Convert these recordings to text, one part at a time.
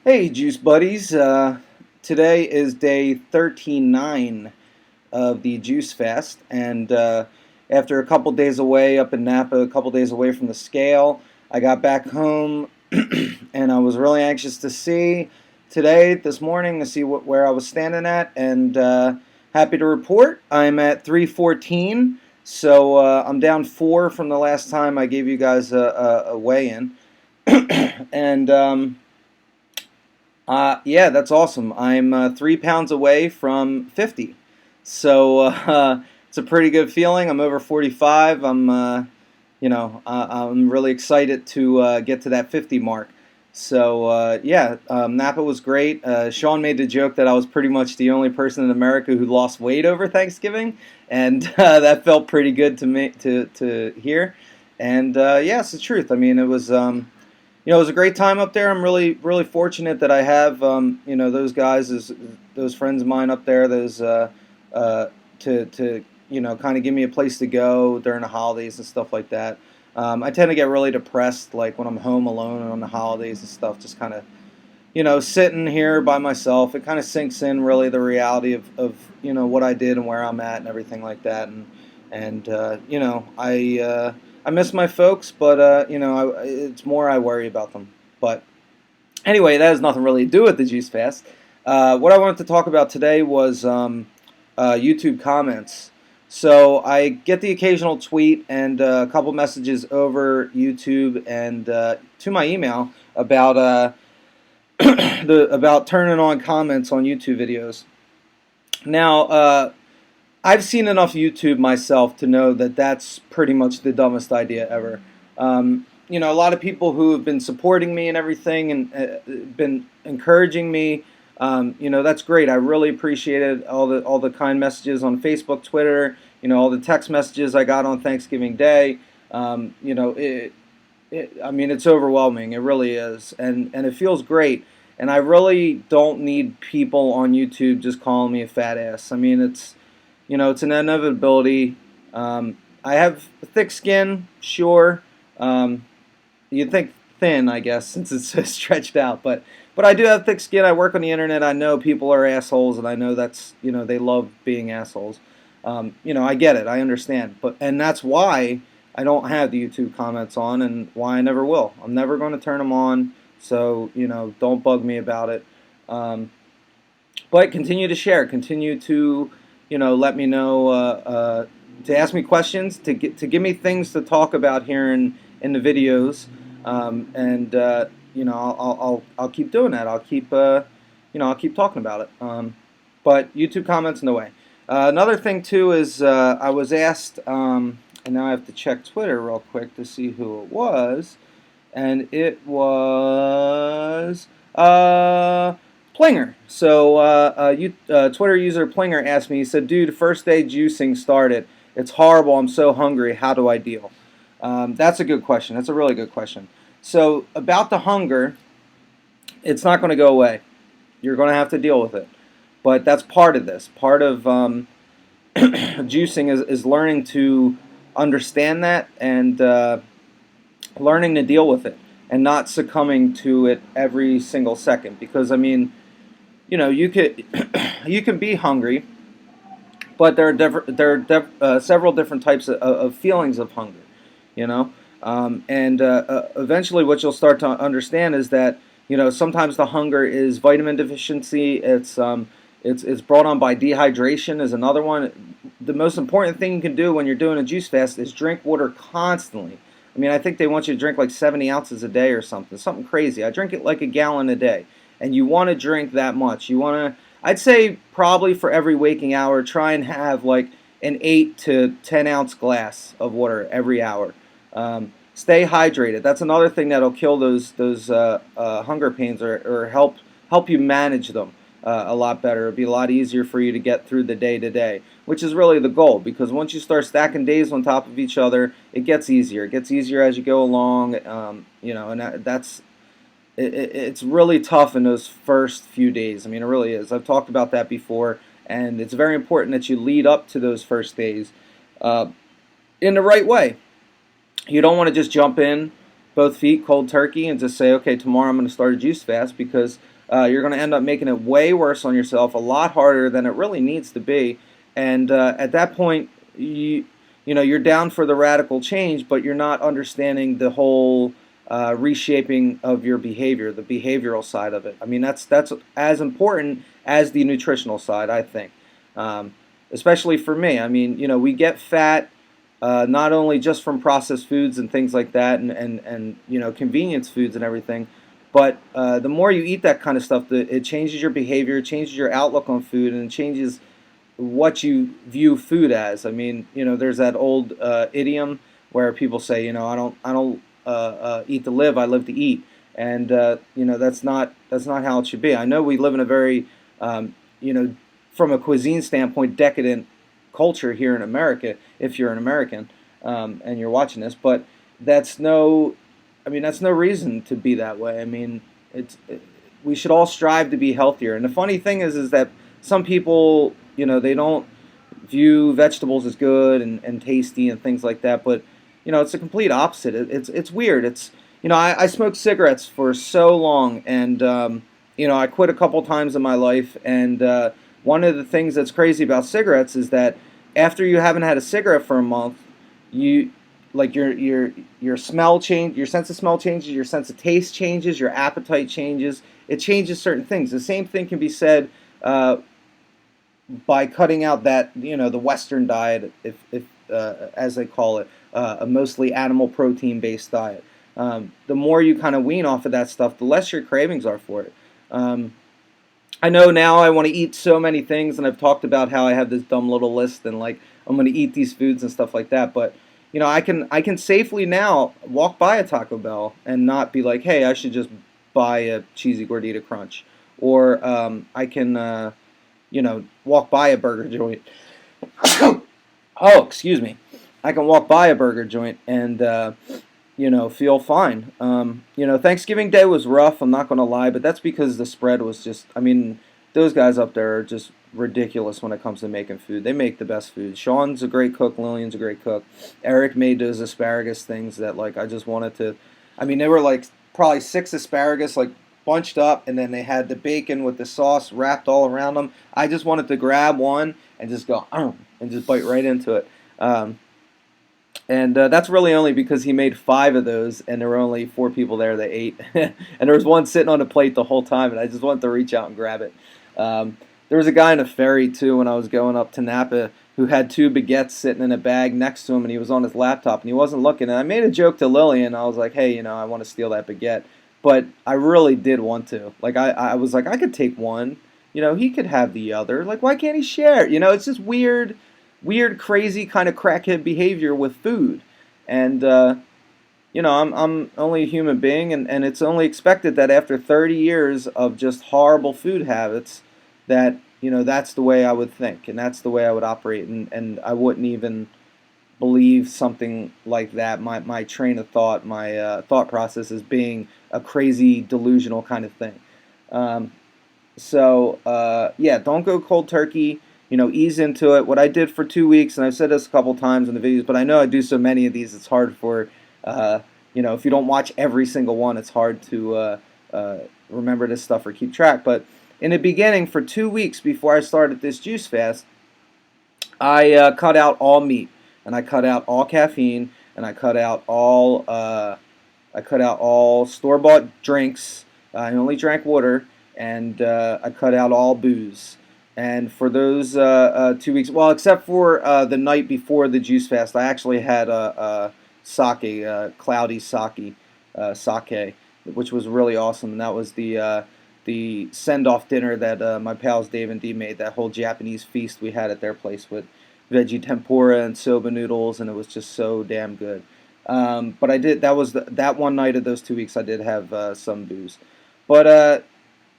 Hey, Juice Buddies. Today is day 39 of the Juice Fast, and after a couple days away up in Napa, a couple days away from the scale, I got back home and I was really anxious to see today, this morning, to see where I was standing at, and happy to report I'm at 314. So I'm down four from the last time I gave you guys a weigh in. And yeah, that's awesome. I'm 3 pounds away from 50. So it's a pretty good feeling. I'm over 45. I'm really excited to get to that 50 mark. So yeah, Napa was great. Sean made the joke that I was pretty much the only person in America who lost weight over Thanksgiving, and that felt pretty good to me to hear. And yeah, it's the truth. I mean, it was a great time up there. I'm really fortunate that I have those guys, those friends of mine up there. Uh, to kind of give me a place to go during the holidays and stuff like that. I tend to get really depressed like when I'm home alone and on the holidays and stuff, just kind of sitting here by myself. It kind of sinks in really the reality of what I did and where I'm at and everything like that. And I miss my folks, but it's more I worry about them. But anyway, that has nothing really to do with the Juice Fast. What I wanted to talk about today was YouTube comments. So I get the occasional tweet and a couple messages over YouTube and to my email about about turning on comments on YouTube videos. Now, I've seen enough YouTube myself to know that that's pretty much the dumbest idea ever. A lot of people who have been supporting me and everything and been encouraging me. That's great. I really appreciated all the kind messages on Facebook, Twitter. All the text messages I got on Thanksgiving Day. I mean, it's overwhelming. It really is, and it feels great. And I really don't need people on YouTube just calling me a fat ass. I mean, it's an inevitability. I have thick skin, sure. You'd think thin, I guess, since it's so stretched out, but I do have thick skin. I work on the internet. I know people are assholes, and I know that's they love being assholes. I get it. I understand, and that's why I don't have the YouTube comments on, and why I never will. I'm never going to turn them on. So don't bug me about it. But continue to share. Continue to let me know. To ask me questions. To give me things to talk about here in the videos. And I'll keep doing that. I'll keep talking about it. But YouTube comments, no way. Another thing too is I was asked, and now I have to check Twitter real quick to see who it was, and it was Plinger. So Twitter user Plinger asked me. He said, "Dude, first day juicing started. It's horrible. I'm so hungry. How do I deal?" That's a good question. That's a really good question. So about the hunger, it's not going to go away. You're going to have to deal with it. But that's part of this. Part of juicing is learning to understand that and learning to deal with it and not succumbing to it every single second. Because I mean, you could you can be hungry, but there are several different types of feelings of hunger. You know, and eventually, what you'll start to understand is that sometimes the hunger is vitamin deficiency. It's brought on by dehydration is another one. The most important thing you can do when you're doing a juice fast is drink water constantly. I mean, I think they want you to drink like 70 ounces a day or something crazy. I drink it like a gallon a day, and you want to drink that much. I'd say probably for every waking hour, try and have like an 8 to 10 ounce glass of water every hour. Stay hydrated. That's another thing that'll kill those hunger pains or help you manage them a lot better. It'll be a lot easier for you to get through the day to day, which is really the goal. Because once you start stacking days on top of each other, it gets easier. It gets easier as you go along. And it's really tough in those first few days. I mean, it really is. I've talked about that before, and it's very important that you lead up to those first days in the right way. You don't want to just jump in, both feet cold turkey and just say, okay, tomorrow I'm going to start a juice fast, because you're going to end up making it way worse on yourself, a lot harder than it really needs to be. And at that point, you're down for the radical change, but you're not understanding the whole reshaping of your behavior, the behavioral side of it. I mean, that's as important as the nutritional side, I think. Um, Especially for me. I mean, we get fat not only just from processed foods and things like that, and convenience foods and everything, but the more you eat that kind of stuff, it changes your behavior, it changes your outlook on food, and it changes what you view food as. I mean, there's that old idiom where people say, I don't eat to live, I live to eat, and that's not how it should be. I know we live in a very, you know, from a cuisine standpoint, decadent culture here in America. If you're an American and you're watching this, but that's no, I mean, that's no reason to be that way. I mean, we should all strive to be healthier. And the funny thing is that some people, they don't view vegetables as good and tasty and things like that. But it's a complete opposite. It's weird. I smoked cigarettes for so long, and I quit a couple times in my life. And one of the things that's crazy about cigarettes is that after you haven't had a cigarette for a month, you like your smell change, your sense of smell changes, your sense of taste changes, your appetite changes. It changes certain things. The same thing can be said by cutting out that the Western diet, if as they call it, a mostly animal protein based diet. The more you kind of wean off of that stuff, the less your cravings are for it. I know now I want to eat so many things, and I've talked about how I have this dumb little list, and like I'm going to eat these foods and stuff like that. But I can safely now walk by a Taco Bell and not be like, hey, I should just buy a cheesy gordita crunch, or I can walk by a burger joint. Oh, excuse me. I can walk by a burger joint and feel fine. Thanksgiving Day was rough. I'm not going to lie, but that's because the spread was just. I mean, those guys up there are just ridiculous when it comes to making food. They make the best food. Sean's a great cook. Lillian's a great cook. Eric made those asparagus things that like I just wanted to. I mean, they were like probably 6 asparagus like bunched up, and then they had the bacon with the sauce wrapped all around them. I just wanted to grab one and just go and just bite right into it. And that's really only because he made 5 of those, and there were only 4 people there that ate. And there was one sitting on a plate the whole time, and I just wanted to reach out and grab it. There was a guy in a ferry, too, when I was going up to Napa, who had 2 baguettes sitting in a bag next to him, and he was on his laptop, and he wasn't looking. And I made a joke to Lillian. I was like, hey, I want to steal that baguette. But I really did want to. Like, I was like, I could take one. He could have the other. Like, why can't he share? It's just weird, crazy kind of crackhead behavior with food. And, I'm only a human being, and it's only expected that after 30 years of just horrible food habits that, that's the way I would think, and that's the way I would operate, and I wouldn't even believe something like that. My train of thought, my thought process is being a crazy, delusional kind of thing. Yeah, don't go cold turkey. Ease into it. What I did for 2 weeks, and I've said this a couple times in the videos, but I know I do so many of these, it's hard for, if you don't watch every single one, it's hard to remember this stuff or keep track. But in the beginning, for 2 weeks before I started this juice fast, I cut out all meat, and I cut out all caffeine, and I cut out all store-bought drinks. I only drank water, and I cut out all booze. And for those 2 weeks, well, except for the night before the juice fast, I actually had a sake, cloudy sake, which was really awesome. And that was the send-off dinner that my pals Dave and Dee made. That whole Japanese feast we had at their place with veggie tempura and soba noodles, and it was just so damn good. But I did. That was that one night of those 2 weeks. I did have some booze, but.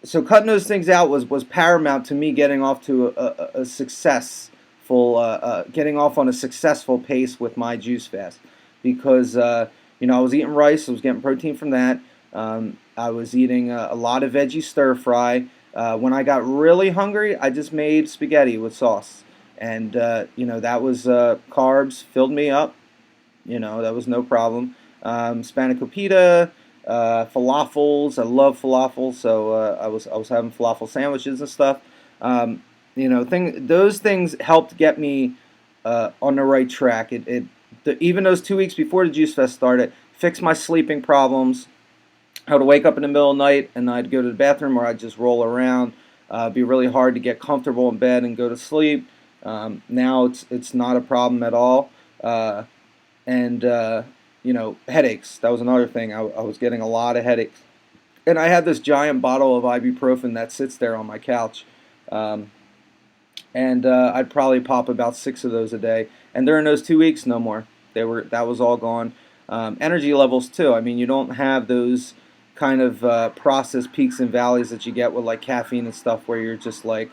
So cutting those things out was paramount to me getting off to a successful getting off on a successful pace with my juice fast, because I was eating rice, I was getting protein from that. I was eating a lot of veggie stir fry. When I got really hungry, I just made spaghetti with sauce, and that was carbs, filled me up. That was no problem. spanakopita, falafels. I love falafels, so I was having falafel sandwiches and stuff. Those things helped get me on the right track. Even those 2 weeks before the Juice Fest started, fixed my sleeping problems. I would wake up in the middle of the night and I'd go to the bathroom, or I'd just roll around. It'd be really hard to get comfortable in bed and go to sleep. Now it's not a problem at all. And headaches. That was another thing. I was getting a lot of headaches, and I had this giant bottle of ibuprofen that sits there on my couch. Um, and I'd probably pop about 6 of those a day. And during those 2 weeks, no more. That was all gone. Energy levels too. I mean, you don't have those kind of processed peaks and valleys that you get with like caffeine and stuff, where you're just like,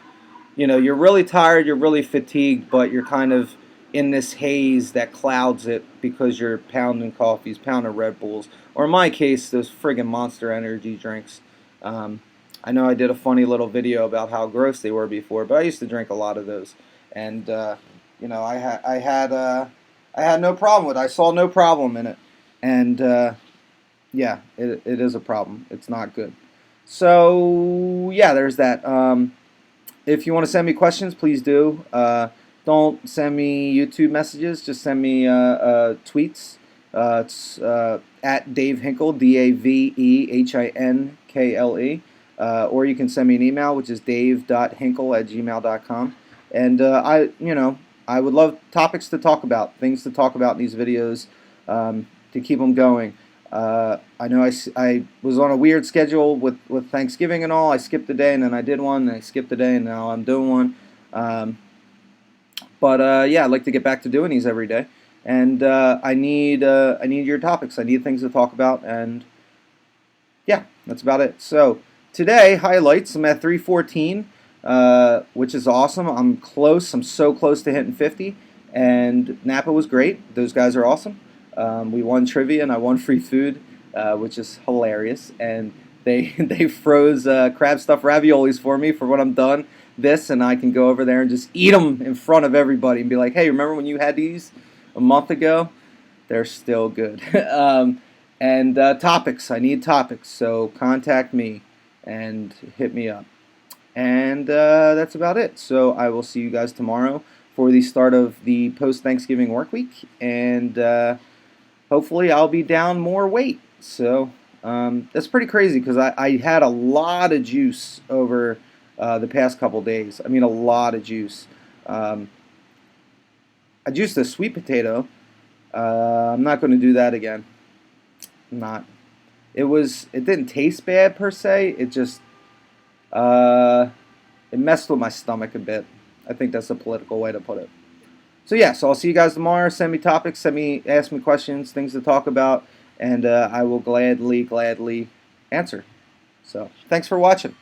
you're really tired, you're really fatigued, but you're kind of in this haze that clouds it because you're pounding coffees, pounding Red Bulls, or in my case, those friggin' Monster Energy drinks. Um, I know I did a funny little video about how gross they were before, but I used to drink a lot of those, and I had no problem with it. I saw no problem in it, and yeah, it is a problem. It's not good. So yeah, there's that. If you want to send me questions, please do. Don't send me YouTube messages. Just send me tweets. It's at Dave Hinkle, DaveHinkle. Or you can send me an email, which is dave.hinkle@gmail.com. And I would love topics to talk about, things to talk about in these videos, to keep them going. I know I was on a weird schedule with Thanksgiving and all. I skipped a day, and then I did one, and I skipped a day, and now I'm doing one. But yeah, I'd like to get back to doing these every day. And I need your topics. I need things to talk about, and yeah, that's about it. So today, highlights. I'm at 314, which is awesome. I'm close. I'm so close to hitting 50. And Napa was great. Those guys are awesome. We won trivia, and I won free food, which is hilarious. And they froze crab stuffed raviolis for me for when I'm done this, and I can go over there and just eat them in front of everybody and be like, hey, remember when you had these a month ago? They're still good. And topics. I need topics, so contact me and hit me up. And that's about it. So I will see you guys tomorrow for the start of the post-Thanksgiving work week, and hopefully I'll be down more weight. So that's pretty crazy, because I had a lot of juice over the past couple days. I mean, a lot of juice. I juiced a sweet potato. I'm not going to do that again. I'm not. It didn't taste bad per se. It just it messed with my stomach a bit. I think that's a political way to put it. So yeah, so I'll see you guys tomorrow. Send me topics, ask me questions, things to talk about, and I will gladly answer. So thanks for watching.